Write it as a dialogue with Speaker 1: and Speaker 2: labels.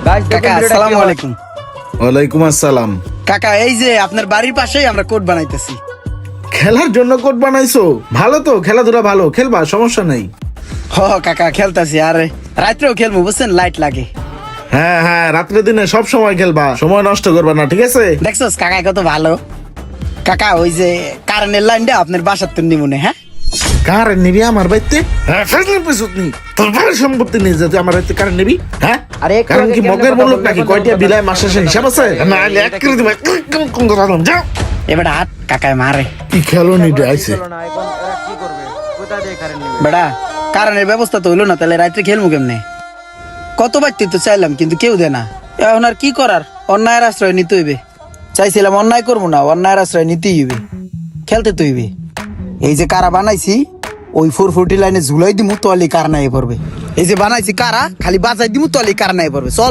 Speaker 1: Guys
Speaker 2: কাকা আসসালামু আলাইকুম।
Speaker 3: ওয়ালাইকুম আসসালাম।
Speaker 2: কাকা এই যে আপনার বাড়ির পাশেই আমরা কোর্ট বানাইতেছি।
Speaker 3: খেলার জন্য কোর্ট বানাইছো? ভালো তো, খেলাধুলা ভালো, খেলবা, সমস্যা নাই।
Speaker 2: হ কাকা খেলতাছি, আর রাত্রেও খেলবো বুঝছেন, লাইট লাগে।
Speaker 3: হ্যাঁ হ্যাঁ, রাত্রে দিনে সব সময় খেলবা, সময় নষ্ট করবা না, ঠিক আছে?
Speaker 2: দেখছোস কাকা কত ভালো। কাকা ওই যে কারেন্টের লাইনটা আপনার বাসার তো নিমুনে, হ্যাঁ
Speaker 3: কার নিবি আমার বাড়িতে? হ্যাঁ ফেসলি পেছুত নি, তোর বাড়ির সম্পত্তি নিয়ে যেতে আমার বাড়িতে কার নিবি? হ্যাঁ
Speaker 1: আরে একটু
Speaker 3: কারণ
Speaker 1: আগে
Speaker 3: কি
Speaker 1: কেমনে
Speaker 3: মগের
Speaker 1: কথা
Speaker 3: মূল্য
Speaker 1: বললে
Speaker 3: নাকি
Speaker 1: এখন
Speaker 3: কয়টা
Speaker 1: কথা
Speaker 3: বিলাই
Speaker 1: বলতে
Speaker 3: মাসে শেষ হিসাব আছে? না আইলে এক করে দিবা, কোন কথা যাও।
Speaker 2: এবার হাত কাকায় মারে।
Speaker 3: কি খেলো নিতে আইছে?
Speaker 1: চলো না, এখন এরা কি করবে? কোথায় দিয়ে কারেন্ট নেবে?
Speaker 2: বেড়া কারেন্টের ব্যবস্থা তো হইলো না, তাহলে রাত্রে খেলবো কেমনে? কতবার তো চাইলাম কিন্তু কেউ দেয় না। এখন আর কি করার, অন্যায়ের আশ্রয় নিতে হইবে। চাইছিলাম অন্যায় করবো না, অন্যায়ের আশ্রয় নিতেই হইবে, খেলতে তো হইবে। এই যে কারা বানাইছি, ওই 440 লাইনে ঝুলাই দিমু তলি কার নাই পড়বে। এই যে বানাইছি কারা, খালি বাজাই দিমু তলি কার নাই পড়বে। চল